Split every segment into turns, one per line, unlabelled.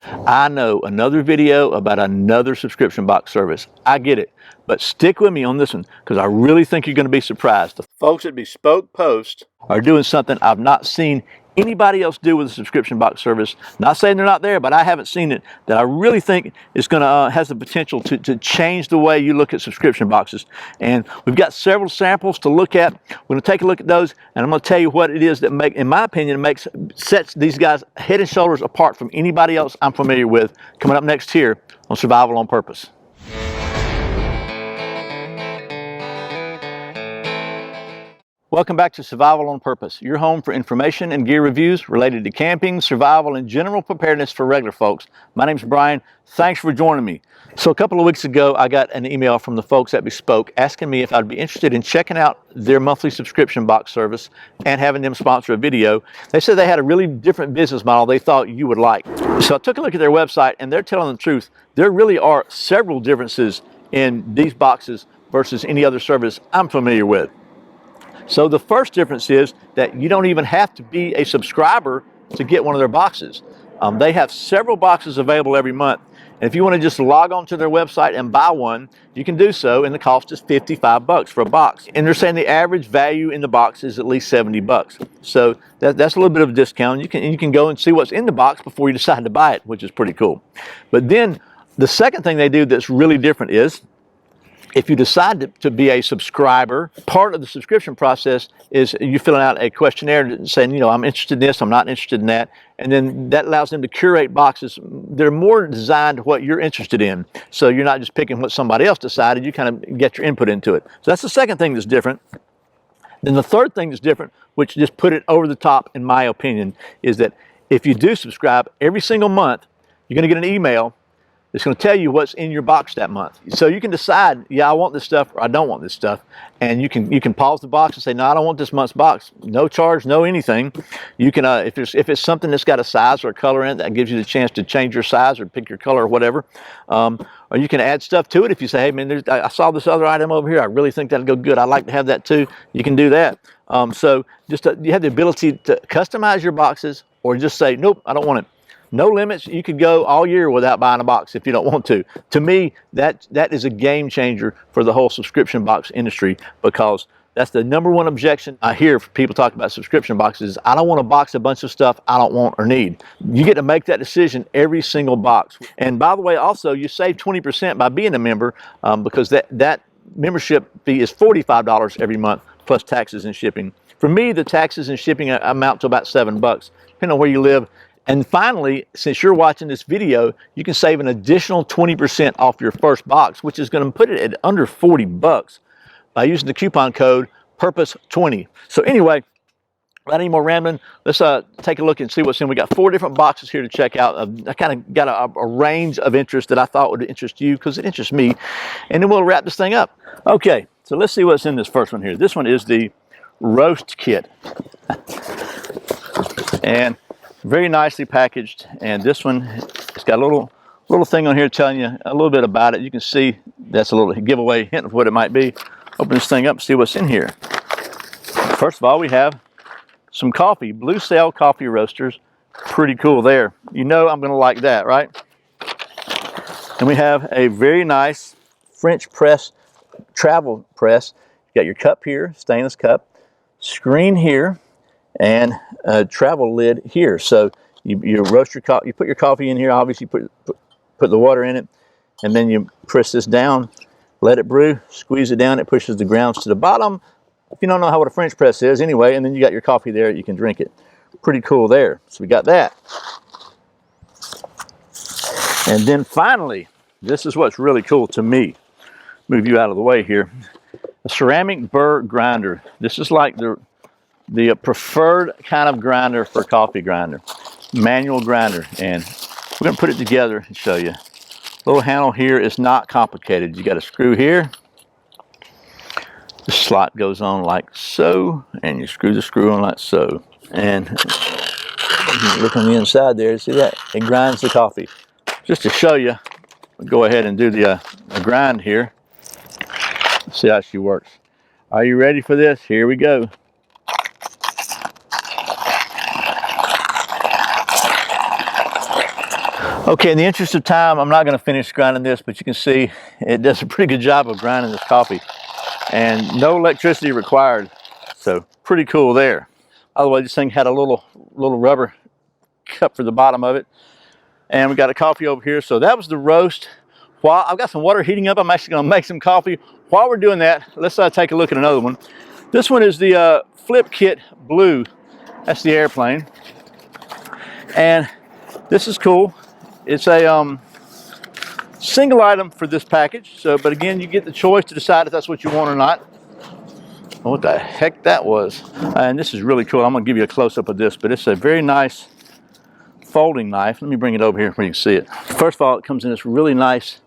I know, another video about another subscription box service. I get it, but stick with me on this one because I really think you're going to be surprised. The folks at Bespoke Post are doing something I've not seen anybody else do with a subscription box service. Not saying they're not there, but I haven't seen it, that I really think is going to has the potential to change the way you look at subscription boxes. And we've got several samples to look at. We're going to take a look at those, and I'm going to tell you what it is that in my opinion, sets these guys head and shoulders apart from anybody else I'm familiar with. Coming up next here on Survival on Purpose. Welcome back to Survival on Purpose, your home for information and gear reviews related to camping, survival, and general preparedness for regular folks. My name's Brian. Thanks for joining me. So a couple of weeks ago, I got an email from the folks at Bespoke asking me if I'd be interested in checking out their monthly subscription box service and having them sponsor a video. They said they had a really different business model they thought you would like. So I took a look at their website, and they're telling the truth. There really are several differences in these boxes versus any other service I'm familiar with. So the first difference is that you don't even have to be a subscriber to get one of their boxes. They have several boxes available every month. And if you want to just log on to their website and buy one, you can do so, and the cost is $55 for a box. And they're saying the average value in the box is at least $70. So that's a little bit of a discount. You can go and see what's in the box before you decide to buy it, which is pretty cool. But then the second thing they do that's really different is, if you decide to be a subscriber, part of the subscription process is you filling out a questionnaire saying, you know, I'm interested in this, I'm not interested in that. And then that allows them to curate boxes. They're more designed to what you're interested in. So you're not just picking what somebody else decided, you kind of get your input into it. So that's the second thing that's different. Then the third thing that's different, which just put it over the top in my opinion, is that if you do subscribe every single month, you're going to get an email. It's going to tell you what's in your box that month. So you can decide, yeah, I want this stuff or I don't want this stuff. And you can pause the box and say, no, I don't want this month's box. No charge, no anything. You can, if it's something that's got a size or a color in it, that gives you the chance to change your size or pick your color or whatever. Or you can add stuff to it. If you say, hey man, I saw this other item over here, I really think that'll go good, I'd like to have that too, you can do that. So just you have the ability to customize your boxes, or just say, nope, I don't want it. No limits. You could go all year without buying a box if you don't want to. To me, that is a game changer for the whole subscription box industry, because that's the number one objection I hear from people talking about subscription boxes. I don't want to box a bunch of stuff I don't want or need. You get to make that decision every single box. And by the way, also, you save 20% by being a member, because that membership fee is $45 every month plus taxes and shipping. For me, the taxes and shipping amount to about $7, depending on where you live. And finally, since you're watching this video, you can save an additional 20% off your first box, which is going to put it at under $40 by using the coupon code PURPOSE20. So anyway, without any more rambling, let's take a look and see what's in. We got 4 different boxes here to check out. I kind of got a range of interest that I thought would interest you, because it interests me. And then we'll wrap this thing up. Okay, so let's see what's in this first one here. This one is the roast kit. And very nicely packaged, and this one, it's got a little thing on here telling you a little bit about it. You can see that's a little giveaway hint of what it might be. Open this thing up and see what's in here. First of all, we have some coffee, Blue Cell coffee roasters. Pretty cool there. You know I'm going to like that, right? And we have a very nice French press, travel press. You got your cup here, stainless cup, screen here, and a travel lid here. So you roast your coffee, you put your coffee in here, obviously put the water in it, and then you press this down, let it brew, squeeze it down, it pushes the grounds to the bottom. If you don't know what a French press is, anyway, and then you got your coffee there, you can drink it. Pretty cool there. So we got that. And then finally, this is what's really cool to me. Move you out of the way here. A ceramic burr grinder. This is like the preferred kind of grinder for coffee grinder, manual grinder. And we're going to put it together and show you. Little handle here is not complicated. You got a screw here. The slot goes on like so, and you screw the screw on like so. And you look on the inside there, see that? It grinds the coffee. Just to show you, we'll go ahead and do the grind here. See how she works. Are you ready for this? Here we go. Okay, in the interest of time, I'm not going to finish grinding this, but you can see it does a pretty good job of grinding this coffee, and no electricity required. So pretty cool there. By the way, this thing had a little rubber cup for the bottom of it, and we got a coffee over here. So that was the roast. While I've got some water heating up, I'm actually going to make some coffee. While we're doing that, let's take a look at another one. This one is the Flip Kit Blue. That's the airplane, and this is cool. It's a single item for this package. So, but again, you get the choice to decide if that's what you want or not. What the heck that was. And this is really cool. I'm going to give you a close-up of this, but it's a very nice folding knife. Let me bring it over here where you can see it. First of all, it comes in this really nice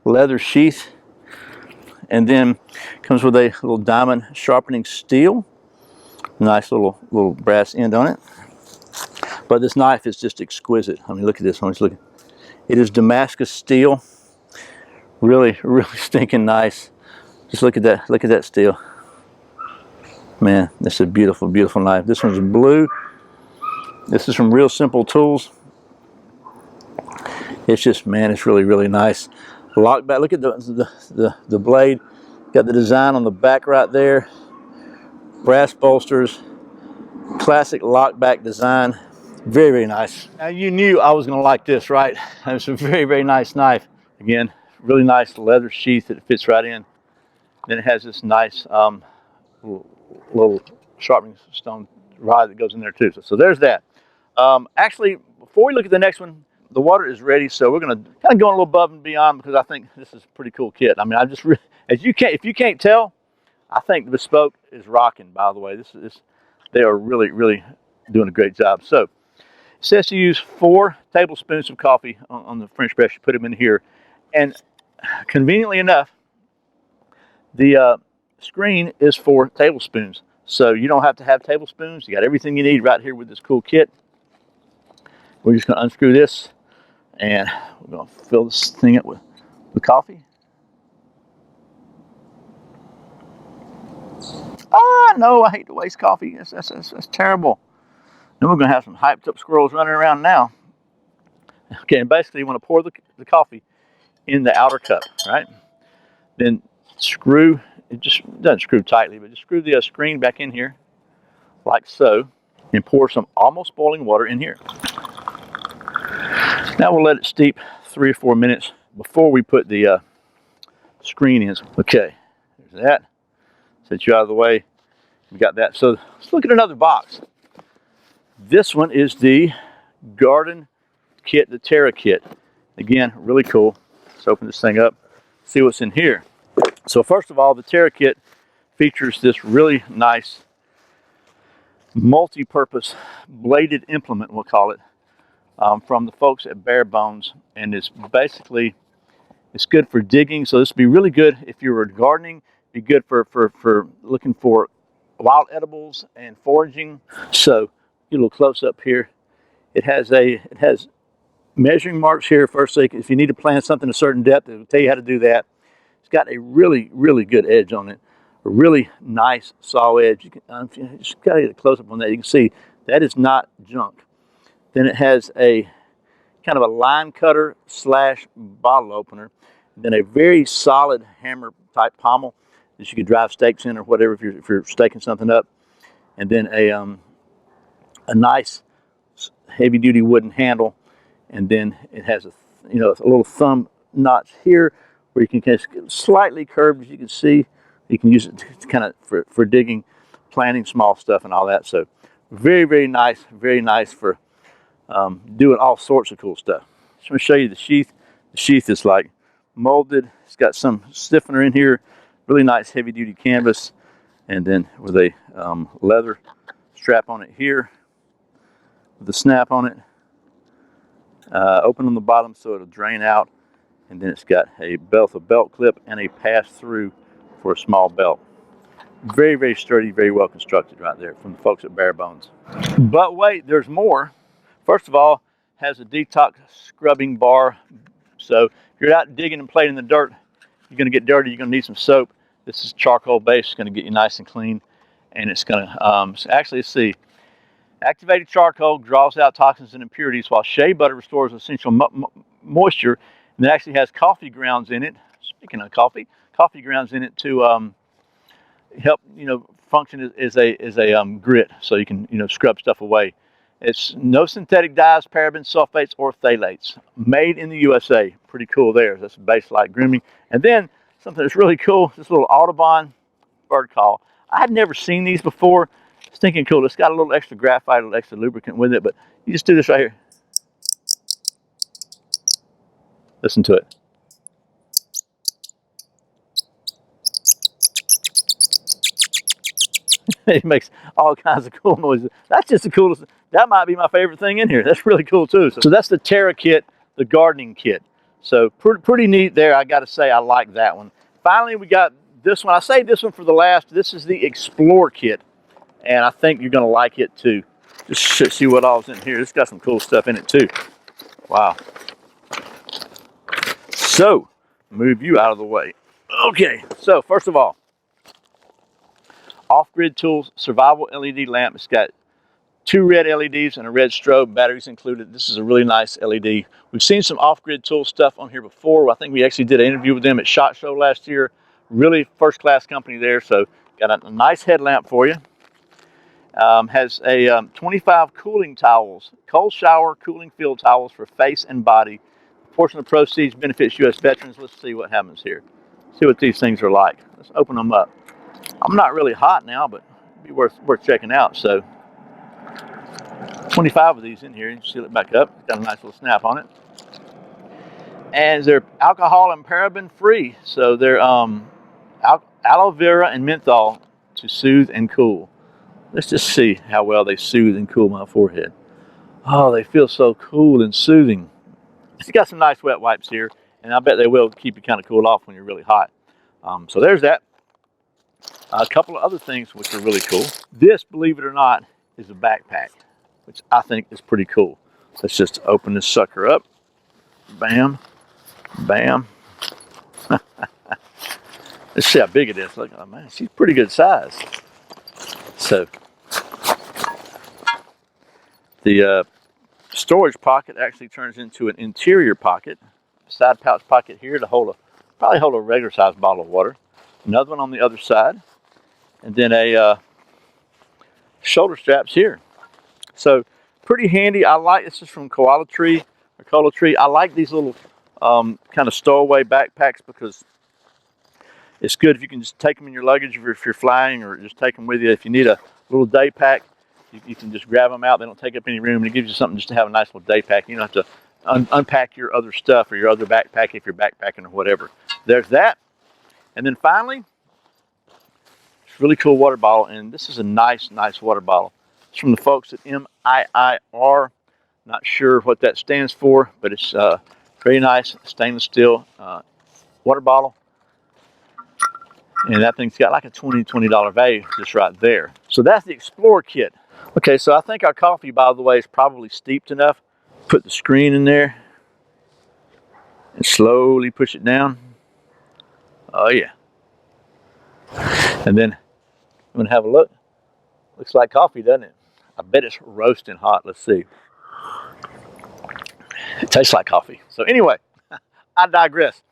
leather sheath, and then comes with a little diamond sharpening steel. Nice little brass end on it. But this knife is just exquisite. I mean, look at this one. Just look. It is Damascus steel. Really stinking nice. Just look at that. Look at that steel. Man, this is a beautiful knife. This one's blue. This is from Real Simple Tools. It's just, man, it's really nice. Lock back. Look at the blade. Got the design on the back right there. Brass bolsters. Classic lock back design. Very nice. Now you knew I was going to like this, right? It's a very nice knife. Again, really nice leather sheath that fits right in. Then it has this nice little sharpening stone rod that goes in there too. So there's that. Actually, before we look at the next one, the water is ready, so we're going to kind of go a little above and beyond because I think this is a pretty cool kit. I mean, if you can't tell, I think the Bespoke is rocking. By the way, they are really doing a great job. So it says to use 4 tablespoons of coffee on the French press. You put them in here, and conveniently enough, the screen is 4 tablespoons. So you don't have to have tablespoons. You got everything you need right here with this cool kit. We're just going to unscrew this, and we're going to fill this thing up with coffee. Ah, no, I hate to waste coffee. That's terrible. Then we're going to have some hyped up squirrels running around now. Okay, and basically you want to pour the coffee in the outer cup, right? Then screw, it just doesn't screw tightly, but just screw the screen back in here, like so, and pour some almost boiling water in here. Now we'll let it steep 3 or 4 minutes before we put the screen in. Okay, there's that. Set you out of the way. We got that. So let's look at another box. This one is the Garden Kit, the Terra Kit. Again, really cool. Let's open this thing up, see what's in here. So first of all, the Terra Kit features this really nice multi-purpose bladed implement, we'll call it, from the folks at Bare Bones, and it's good for digging. So this would be really good if you were gardening. Be good for looking for wild edibles and foraging. So get a little close up here. It has measuring marks here first, so if you need to plant something a certain depth, it will tell you how to do that. It's got a really good edge on it, a really nice saw edge. You can just gotta get a close up on that. You can see that is not junk. Then it has a kind of a line cutter / bottle opener. Then a very solid hammer type pommel that you could drive stakes in or whatever if you're staking something up. And then a nice heavy duty wooden handle. And then it has a little thumb notch here where you can kind of slightly curved, as you can see. You can use it to kind of for digging, planting small stuff and all that. So very nice for doing all sorts of cool stuff. Just want to show you the sheath. The sheath is like molded. It's got some stiffener in here. Really nice heavy duty canvas, and then with a leather strap on it here with a snap on it, open on the bottom so it'll drain out, and then it's got a belt clip and a pass through for a small belt. Very sturdy, very well constructed right there from the folks at Bare Bones. But wait, there's more. First of all, has a Detox Scrubbing Bar. So if you're out digging and playing in the dirt, you're going to get dirty, you're going to need some soap. This is charcoal based. It's going to get you nice and clean, and it's going to actually, let's see, Activated charcoal draws out toxins and impurities, while shea butter restores essential moisture, and it actually has coffee grounds in it. Speaking of coffee grounds in it to help function as a grit, so you can scrub stuff away. It's no synthetic dyes, parabens, sulfates, or phthalates. Made in the USA. Pretty cool there. That's base light grooming. And then something that's really cool, this little Audubon bird call. I had never seen these before. It's thinking cool. It's got a little extra graphite, a little extra lubricant with it, but you just do this right here. Listen to it. It makes all kinds of cool noises. That's just the coolest. That might be my favorite thing in here. That's really cool too. So that's the Terra kit, the gardening kit. So pretty neat there. I got to say I like that one. Finally, we got this one. I saved this one for the last. This is the Explore kit, and I think you're going to like it too. Just see what all's in here. It's got some cool stuff in it too. Wow. So, move you out of the way. Okay, so first of all, Off-Grid Tools Survival LED lamp. It's got 2 red LEDs and a red strobe, batteries included. This is a really nice LED. We've seen some Off-Grid Tools stuff on here before. I think we actually did an interview with them at SHOT Show last year. Really first-class company there, so got a nice headlamp for you. Has a 25 cooling towels, cold shower cooling field towels for face and body. A portion of the proceeds benefits U.S. veterans. Let's see what happens here. See what these things are like. Let's open them up. I'm not really hot now, but it'd be worth checking out. So 25 of these in here. You can seal it back up. Got a nice little snap on it. And they're alcohol and paraben free. So they're aloe vera and menthol to soothe and cool. Let's just see how well they soothe and cool my forehead. Oh, they feel so cool and soothing. It's got some nice wet wipes here, and I bet they will keep you kind of cooled off when you're really hot. So there's that. A couple of other things which are really cool. This, believe it or not, is a backpack, which I think is pretty cool. Let's just open this sucker up. Bam, bam. Let's see how big it is. Look, oh man, she's pretty good size. So the storage pocket actually turns into an interior pocket. Side pouch pocket here to probably hold a regular sized bottle of water. Another one on the other side, and then a shoulder straps here. So pretty handy. I like this is from Koala Tree. I like these little kind of stowaway backpacks because it's good if you can just take them in your luggage if you're flying, or just take them with you. If you need a little day pack, you can just grab them out. They don't take up any room, and it gives you something just to have a nice little day pack. You don't have to unpack your other stuff or your other backpack if you're backpacking or whatever. There's that. And then finally, it's a really cool water bottle, and this is a nice water bottle. It's from the folks at MIIR. Not sure what that stands for, but it's very nice stainless steel water bottle. And that thing's got like a $20 value just right there. So that's the Explore kit. Okay, so I think our coffee, by the way, is probably steeped enough. Put the screen in there and slowly push it down. Oh yeah. And then I'm gonna have a look. Looks like coffee, doesn't it? I bet it's roasting hot. Let's see. It tastes like coffee. So anyway, I digress.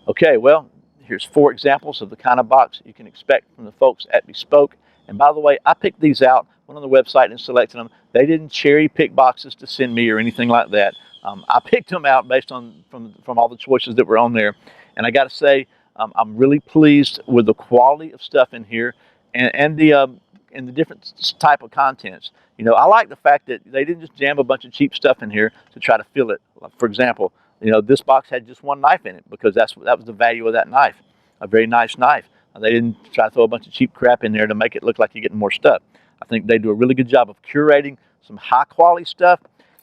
Okay, well, here's 4 examples of the kind of box you can expect from the folks at Bespoke. And by the way, I picked these out, went on the website and selected them. They didn't cherry pick boxes to send me or anything like that. I picked them out based on from all the choices that were on there. And I got to say, I'm really pleased with the quality of stuff in here and the different type of contents. You know, I like the fact that they didn't just jam a bunch of cheap stuff in here to try to fill it. For example, you know, this box had just 1 knife in it because that was the value of that knife. A very nice knife. They didn't try to throw a bunch of cheap crap in there to make it look like you're getting more stuff. I think they do a really good job of curating some high quality stuff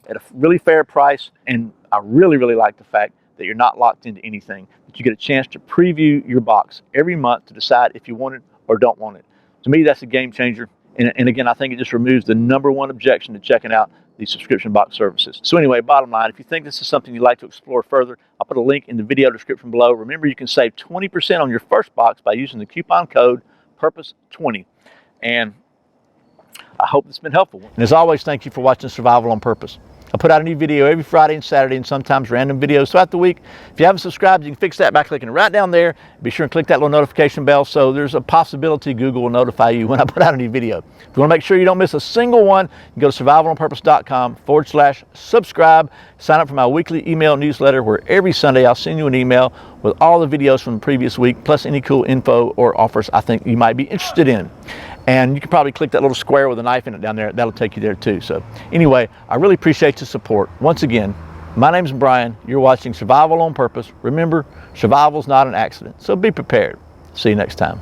at a really fair price, and I really like the fact that you're not locked into anything, that you get a chance to preview your box every month to decide if you want it or don't want it. To me, that's a game changer. And again, I think it just removes the #1 objection to checking out these subscription box services. So anyway, bottom line, if you think this is something you'd like to explore further, I'll put a link in the video description below. Remember, you can save 20% on your first box by using the coupon code PURPOSE20. And I hope it's been helpful. And as always, thank you for watching Survival on Purpose. I put out a new video every Friday and Saturday, and sometimes random videos throughout the week. If you haven't subscribed, you can fix that by clicking right down there. Be sure and click that little notification bell so there's a possibility Google will notify you when I put out a new video. If you want to make sure you don't miss a single one, you can go to survivalonpurpose.com/subscribe. Sign up for my weekly email newsletter where every Sunday I'll send you an email with all the videos from the previous week, plus any cool info or offers I think you might be interested in. And you can probably click that little square with a knife in it down there. That'll take you there too. So anyway, I really appreciate your support. Once again, my name's Brian. You're watching Survival on Purpose. Remember, survival's not an accident. So be prepared. See you next time.